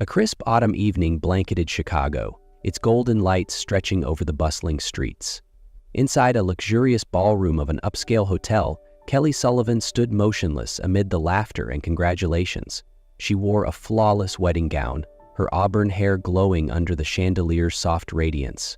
A crisp autumn evening blanketed Chicago, its golden lights stretching over the bustling streets. Inside a luxurious ballroom of an upscale hotel, Kelly Sullivan stood motionless amid the laughter and congratulations. She wore a flawless wedding gown, her auburn hair glowing under the chandelier's soft radiance.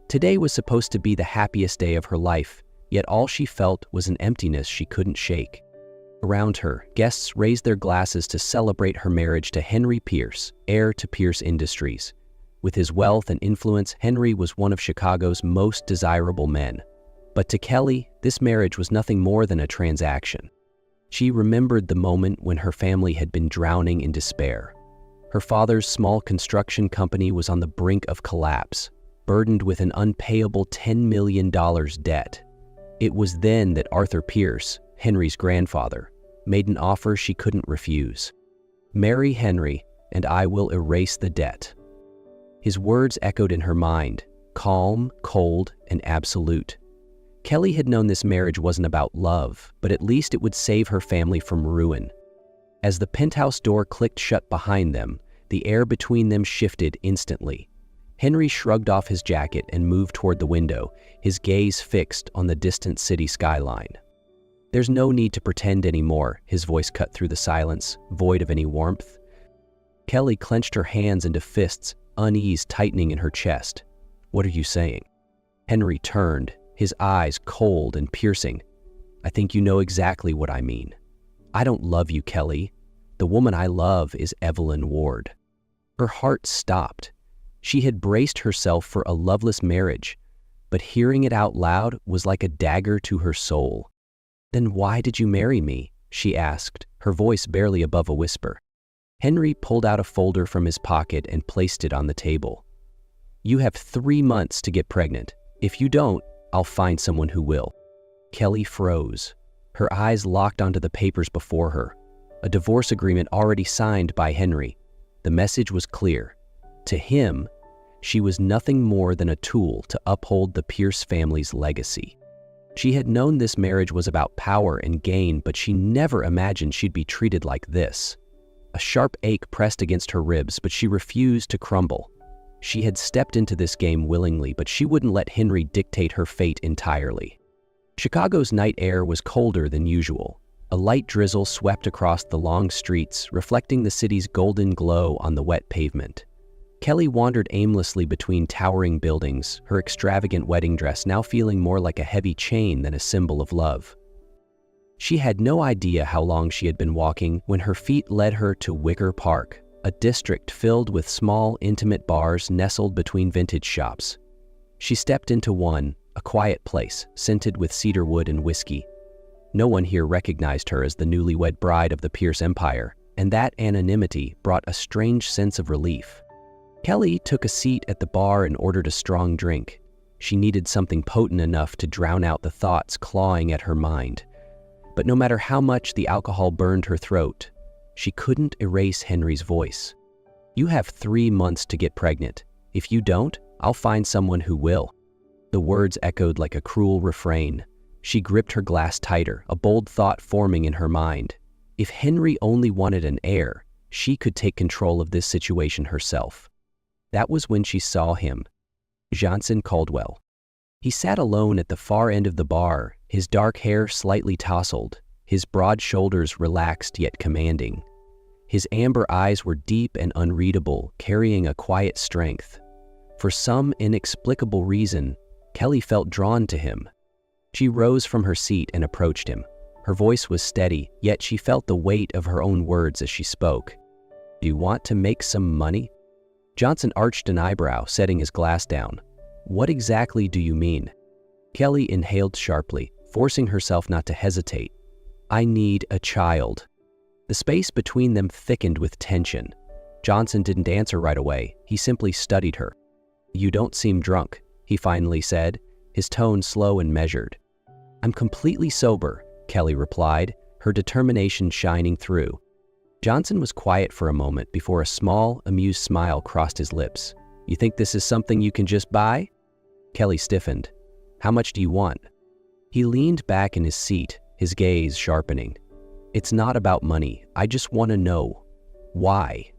Today was supposed to be the happiest day of her life, yet all she felt was an emptiness she couldn't shake. Around her, guests raised their glasses to celebrate her marriage to Henry Pierce, heir to Pierce Industries. With his wealth and influence, Henry was one of Chicago's most desirable men. But to Kelly, this marriage was nothing more than a transaction. She remembered the moment when her family had been drowning in despair. Her father's small construction company was on the brink of collapse, burdened with an unpayable $10 million debt. It was then that Arthur Pierce, Henry's grandfather, made an offer she couldn't refuse. "Marry Henry, and I will erase the debt." His words echoed in her mind, calm, cold, and absolute. Kelly had known this marriage wasn't about love, but at least it would save her family from ruin. As the penthouse door clicked shut behind them, the air between them shifted instantly. Henry shrugged off his jacket and moved toward the window, his gaze fixed on the distant city skyline. "There's no need to pretend anymore," his voice cut through the silence, void of any warmth. Kelly clenched her hands into fists, unease tightening in her chest. "What are you saying?" Henry turned, his eyes cold and piercing. "I think you know exactly what I mean. I don't love you, Kelly. The woman I love is Evelyn Ward." Her heart stopped. She had braced herself for a loveless marriage, but hearing it out loud was like a dagger to her soul. "Then why did you marry me?" she asked, her voice barely above a whisper. Henry pulled out a folder from his pocket and placed it on the table. "You have 3 months to get pregnant. If you don't, I'll find someone who will." Kelly froze. Her eyes locked onto the papers before her. A divorce agreement already signed by Henry. The message was clear. To him, she was nothing more than a tool to uphold the Pierce family's legacy. She had known this marriage was about power and gain, but she never imagined she'd be treated like this. A sharp ache pressed against her ribs, but she refused to crumble. She had stepped into this game willingly, but she wouldn't let Henry dictate her fate entirely. Chicago's night air was colder than usual. A light drizzle swept across the long streets, reflecting the city's golden glow on the wet pavement. Kelly wandered aimlessly between towering buildings, her extravagant wedding dress now feeling more like a heavy chain than a symbol of love. She had no idea how long she had been walking when her feet led her to Wicker Park, a district filled with small, intimate bars nestled between vintage shops. She stepped into one, a quiet place, scented with cedar wood and whiskey. No one here recognized her as the newlywed bride of the Pierce Empire, and that anonymity brought a strange sense of relief. Kelly took a seat at the bar and ordered a strong drink. She needed something potent enough to drown out the thoughts clawing at her mind. But no matter how much the alcohol burned her throat, she couldn't erase Henry's voice. "You have 3 months to get pregnant. If you don't, I'll find someone who will." The words echoed like a cruel refrain. She gripped her glass tighter, a bold thought forming in her mind. If Henry only wanted an heir, she could take control of this situation herself. That was when she saw him, Johnson Caldwell. He sat alone at the far end of the bar, his dark hair slightly tousled, his broad shoulders relaxed yet commanding. His amber eyes were deep and unreadable, carrying a quiet strength. For some inexplicable reason, Kelly felt drawn to him. She rose from her seat and approached him. Her voice was steady, yet she felt the weight of her own words as she spoke. "Do you want to make some money?" Johnson arched an eyebrow, setting his glass down. "What exactly do you mean?" Kelly inhaled sharply, forcing herself not to hesitate. "I need a child." The space between them thickened with tension. Johnson didn't answer right away. He simply studied her. "You don't seem drunk," he finally said, his tone slow and measured. "I'm completely sober," Kelly replied, her determination shining through. Johnson was quiet for a moment before a small, amused smile crossed his lips. "You think this is something you can just buy?" Kelly stiffened. "How much do you want?" He leaned back in his seat, his gaze sharpening. "It's not about money. I just want to know why."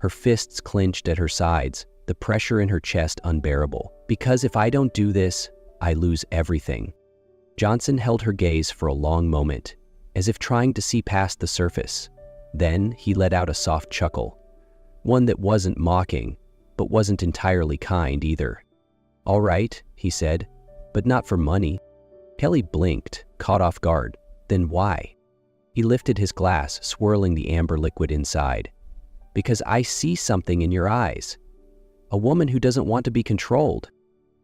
her fists clenched at her sides, the pressure in her chest unbearable. "Because if I don't do this, I lose everything." Johnson held her gaze for a long moment, as if trying to see past the surface. Then he let out a soft chuckle, one that wasn't mocking, but wasn't entirely kind either. "All right," he said, "but not for money." Kelly blinked, caught off guard. "Then why?" He lifted his glass, swirling the amber liquid inside. "Because I see something in your eyes. A woman who doesn't want to be controlled."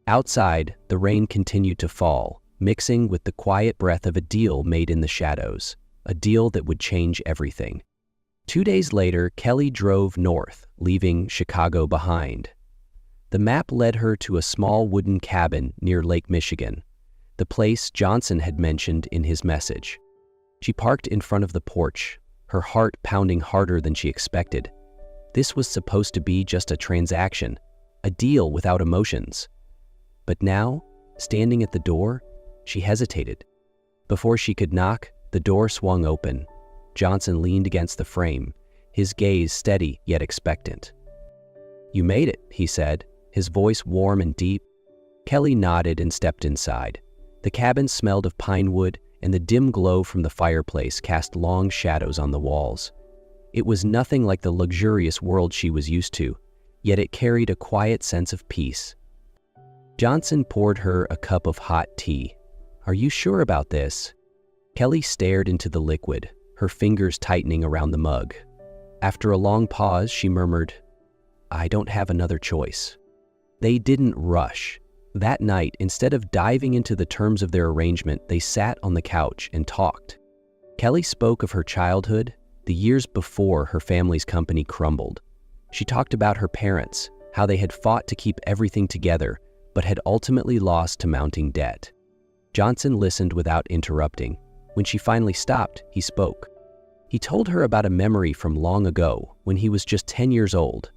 Outside, the rain continued to fall, mixing with the quiet breath of a deal made in the shadows, a deal that would change everything. 2 days later, Kelly drove north, leaving Chicago behind. The map led her to a small wooden cabin near Lake Michigan, the place Johnson had mentioned in his message. She parked in front of the porch, her heart pounding harder than she expected. This was supposed to be just a transaction, a deal without emotions. But now, standing at the door, she hesitated. Before she could knock, the door swung open. Johnson leaned against the frame, his gaze steady yet expectant. "You made it," he said, his voice warm and deep. Kelly nodded and stepped inside. The cabin smelled of pine wood, and the dim glow from the fireplace cast long shadows on the walls. It was nothing like the luxurious world she was used to, yet it carried a quiet sense of peace. Johnson poured her a cup of hot tea. "Are you sure about this?" Kelly stared into the liquid, her fingers tightening around the mug. After a long pause, she murmured, "I don't have another choice." They didn't rush. That night, instead of diving into the terms of their arrangement, they sat on the couch and talked. Kelly spoke of her childhood, the years before her family's company crumbled. She talked about her parents, how they had fought to keep everything together, but had ultimately lost to mounting debt. Johnson listened without interrupting. When she finally stopped, he spoke. He told her about a memory from long ago, when he was just 10 years old.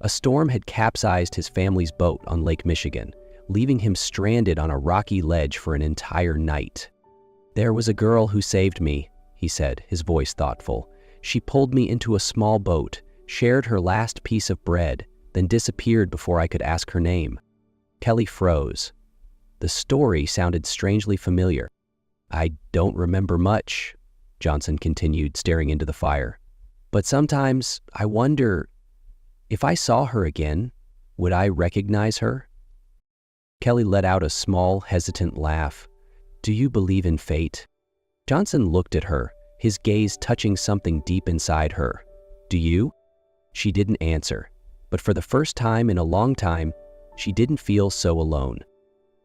A storm had capsized his family's boat on Lake Michigan, leaving him stranded on a rocky ledge for an entire night. "There was a girl who saved me," he said, his voice thoughtful. "She pulled me into a small boat, shared her last piece of bread, then disappeared before I could ask her name." Kelly froze. The story sounded strangely familiar. "I don't remember much," Johnson continued, staring into the fire. "But sometimes I wonder, if I saw her again, would I recognize her?" Kelly let out a small, hesitant laugh. "Do you believe in fate?" Johnson looked at her, his gaze touching something deep inside her. "Do you?" She didn't answer, but for the first time in a long time, she didn't feel so alone.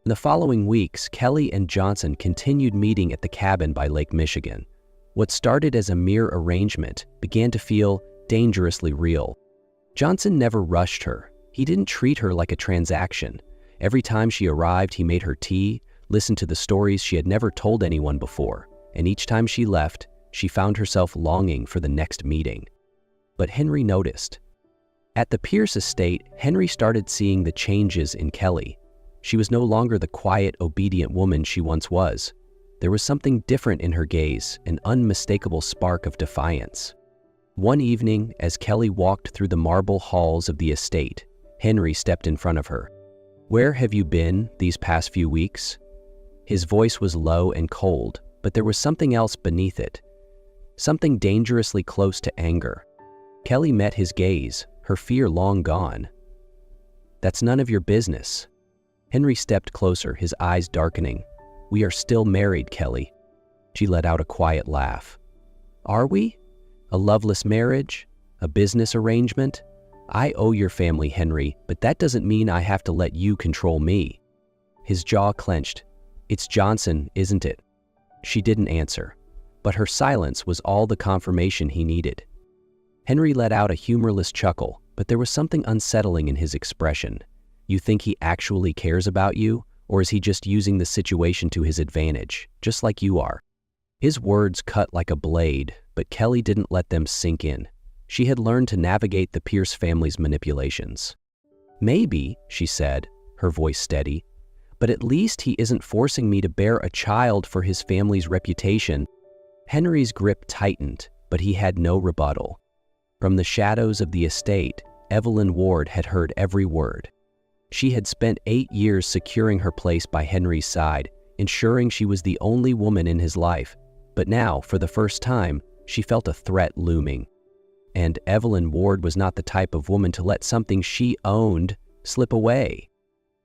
In the following weeks, Kelly and Johnson continued meeting at the cabin by Lake Michigan. What started as a mere arrangement began to feel dangerously real. Johnson never rushed her. He didn't treat her like a transaction. Every time she arrived, he made her tea, listened to the stories she had never told anyone before, and each time she left, she found herself longing for the next meeting. But Henry noticed. At the Pierce estate, Henry started seeing the changes in Kelly. She was no longer the quiet, obedient woman she once was. There was something different in her gaze, an unmistakable spark of defiance. One evening, as Kelly walked through the marble halls of the estate, Henry stepped in front of her. "Where have you been these past few weeks?" His voice was low and cold, but there was something else beneath it, something dangerously close to anger. Kelly met his gaze, her fear long gone. "That's none of your business." Henry stepped closer, his eyes darkening. "We are still married, Kelly." She let out a quiet laugh. "Are we? A loveless marriage? A business arrangement? I owe your family, Henry, but that doesn't mean I have to let you control me." His jaw clenched. "It's Johnson, isn't it?" She didn't answer, but her silence was all the confirmation he needed. Henry let out a humorless chuckle, but there was something unsettling in his expression. "You think he actually cares about you, or is he just using the situation to his advantage, just like you are?" His words cut like a blade, but Kelly didn't let them sink in. She had learned to navigate the Pierce family's manipulations. "Maybe," she said, her voice steady, "but at least he isn't forcing me to bear a child for his family's reputation." Henry's grip tightened, but he had no rebuttal. From the shadows of the estate, Evelyn Ward had heard every word. She had spent 8 years securing her place by Henry's side, ensuring she was the only woman in his life. But now, for the first time, she felt a threat looming. And Evelyn Ward was not the type of woman to let something she owned slip away.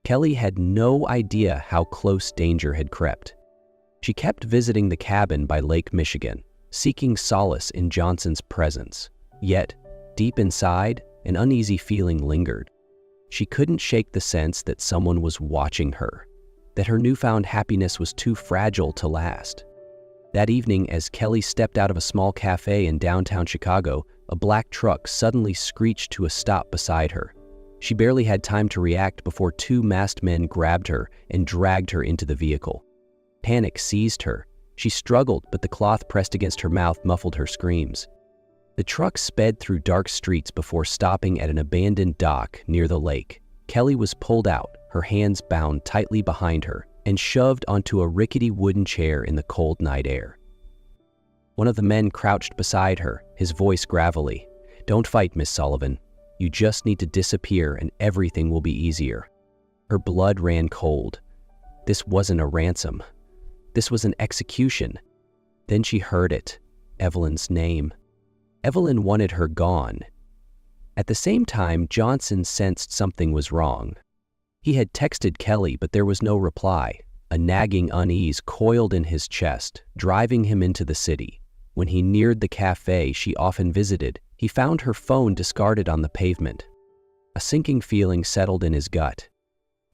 Kelly had no idea how close danger had crept. She kept visiting the cabin by Lake Michigan, seeking solace in Johnson's presence. Yet, deep inside, an uneasy feeling lingered. She couldn't shake the sense that someone was watching her, that her newfound happiness was too fragile to last. That evening, as Kelly stepped out of a small cafe in downtown Chicago, a black truck suddenly screeched to a stop beside her. She barely had time to react before 2 masked men grabbed her and dragged her into the vehicle. Panic seized her. She struggled, but the cloth pressed against her mouth muffled her screams. The truck sped through dark streets before stopping at an abandoned dock near the lake. Kelly was pulled out, her hands bound tightly behind her, and shoved onto a rickety wooden chair in the cold night air. One of the men crouched beside her, his voice gravelly. "Don't fight, Miss Sullivan. You just need to disappear and everything will be easier." Her blood ran cold. This wasn't a ransom. This was an execution. Then she heard it, Evelyn's name. Evelyn wanted her gone. At the same time, Johnson sensed something was wrong. He had texted Kelly, but there was no reply. A nagging unease coiled in his chest, driving him into the city. When he neared the cafe she often visited, he found her phone discarded on the pavement. A sinking feeling settled in his gut.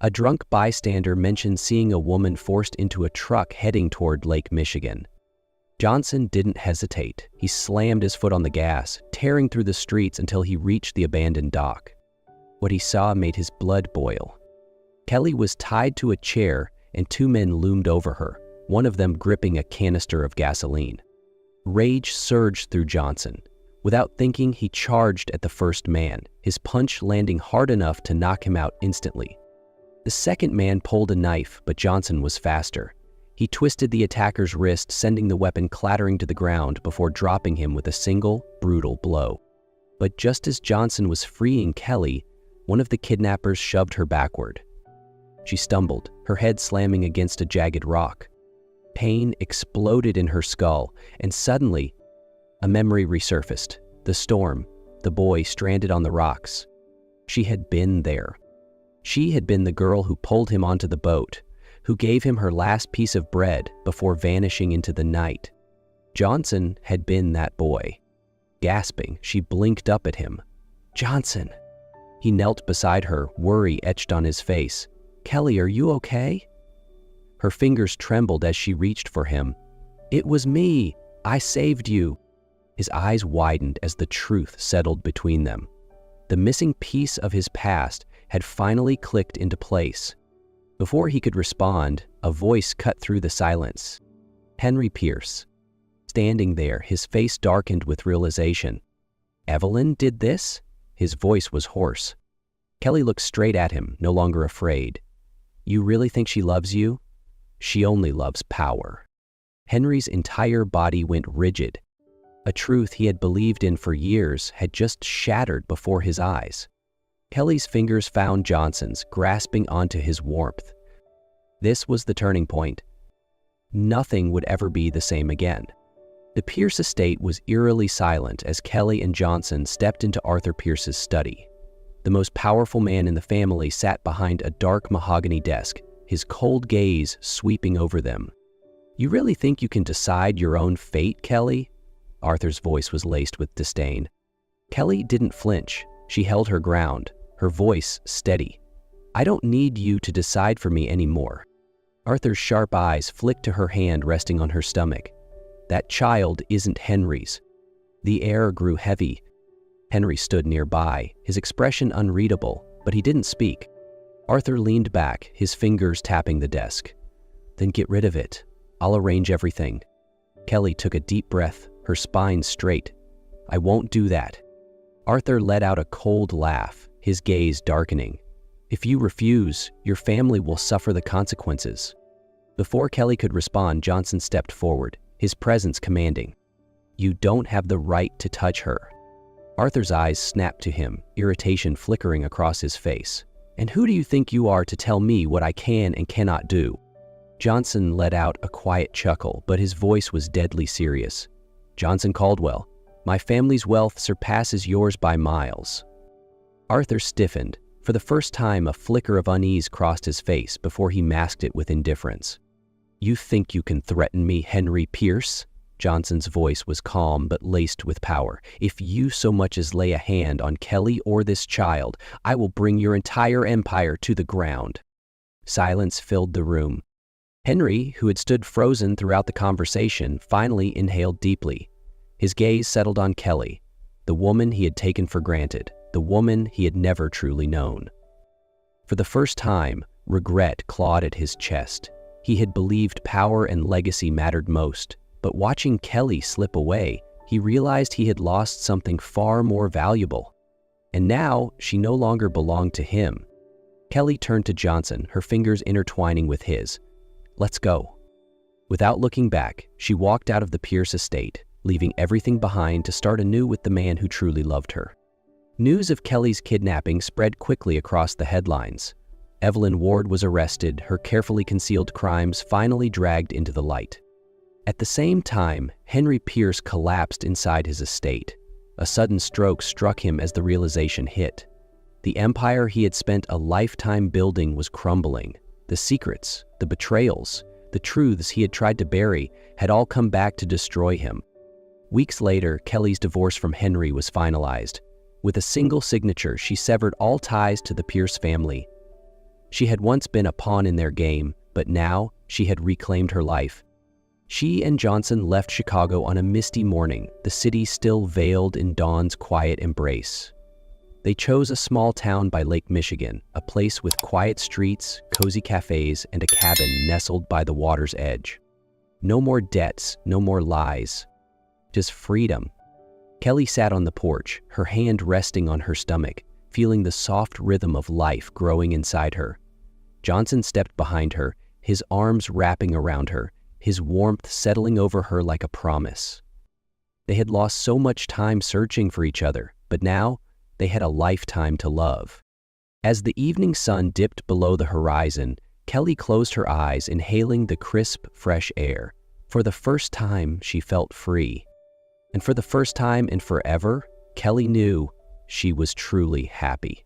A drunk bystander mentioned seeing a woman forced into a truck heading toward Lake Michigan. Johnson didn't hesitate. He slammed his foot on the gas, tearing through the streets until he reached the abandoned dock. What he saw made his blood boil. Kelly was tied to a chair and 2 men loomed over her, one of them gripping a canister of gasoline. Rage surged through Johnson. Without thinking, he charged at the first man, his punch landing hard enough to knock him out instantly. The second man pulled a knife, but Johnson was faster. He twisted the attacker's wrist, sending the weapon clattering to the ground before dropping him with a single, brutal blow. But just as Johnson was freeing Kelly, one of the kidnappers shoved her backward. She stumbled, her head slamming against a jagged rock. Pain exploded in her skull, and suddenly, a memory resurfaced. The storm, the boy stranded on the rocks. She had been there. She had been the girl who pulled him onto the boat, who gave him her last piece of bread before vanishing into the night. Johnson had been that boy. Gasping, she blinked up at him. "Johnson!" He knelt beside her, worry etched on his face. "Kelly, are you okay?" Her fingers trembled as she reached for him. "It was me. I saved you." His eyes widened as the truth settled between them. The missing piece of his past had finally clicked into place. Before he could respond, a voice cut through the silence. Henry Pierce. Standing there, his face darkened with realization. "Evelyn did this?" His voice was hoarse. Kelly looked straight at him, no longer afraid. "You really think she loves you?" "She only loves power." Henry's entire body went rigid. A truth he had believed in for years had just shattered before his eyes. Kelly's fingers found Johnson's, grasping onto his warmth. This was the turning point. Nothing would ever be the same again. The Pierce estate was eerily silent as Kelly and Johnson stepped into Arthur Pierce's study. The most powerful man in the family sat behind a dark mahogany desk, his cold gaze sweeping over them. "You really think you can decide your own fate, Kelly?" Arthur's voice was laced with disdain. Kelly didn't flinch. She held her ground, her voice steady. "I don't need you to decide for me anymore." Arthur's sharp eyes flicked to her hand resting on her stomach. "That child isn't Henry's." The air grew heavy. Henry stood nearby, his expression unreadable, but he didn't speak. Arthur leaned back, his fingers tapping the desk. "Then get rid of it. I'll arrange everything." Kelly took a deep breath, her spine straight. "I won't do that." Arthur let out a cold laugh, his gaze darkening. "If you refuse, your family will suffer the consequences." Before Kelly could respond, Johnson stepped forward, his presence commanding. "You don't have the right to touch her." Arthur's eyes snapped to him, irritation flickering across his face. "And who do you think you are to tell me what I can and cannot do?" Johnson let out a quiet chuckle, but his voice was deadly serious. "Johnson Caldwell, my family's wealth surpasses yours by miles." Arthur stiffened. For the first time, a flicker of unease crossed his face before he masked it with indifference. "You think you can threaten me, Henry Pierce?" Johnson's voice was calm but laced with power. "If you so much as lay a hand on Kelly or this child, I will bring your entire empire to the ground." Silence filled the room. Henry, who had stood frozen throughout the conversation, finally inhaled deeply. His gaze settled on Kelly, the woman he had taken for granted, the woman he had never truly known. For the first time, regret clawed at his chest. He had believed power and legacy mattered most, but watching Kelly slip away, he realized he had lost something far more valuable. And now, she no longer belonged to him. Kelly turned to Johnson, her fingers intertwining with his. "Let's go." Without looking back, she walked out of the Pierce estate, leaving everything behind to start anew with the man who truly loved her. News of Kelly's kidnapping spread quickly across the headlines. Evelyn Ward was arrested, her carefully concealed crimes finally dragged into the light. At the same time, Henry Pierce collapsed inside his estate. A sudden stroke struck him as the realization hit. The empire he had spent a lifetime building was crumbling. The secrets, the betrayals, the truths he had tried to bury had all come back to destroy him. Weeks later, Kelly's divorce from Henry was finalized. With a single signature, she severed all ties to the Pierce family. She had once been a pawn in their game, but now she had reclaimed her life. She and Johnson left Chicago on a misty morning, the city still veiled in dawn's quiet embrace. They chose a small town by Lake Michigan, a place with quiet streets, cozy cafes, and a cabin nestled by the water's edge. No more debts, no more lies. Just freedom. Kelly sat on the porch, her hand resting on her stomach, feeling the soft rhythm of life growing inside her. Johnson stepped behind her, his arms wrapping around her, his warmth settling over her like a promise. They had lost so much time searching for each other, but now they had a lifetime to love. As the evening sun dipped below the horizon, Kelly closed her eyes, inhaling the crisp, fresh air. For the first time, she felt free. And for the first time in forever, Kelly knew she was truly happy.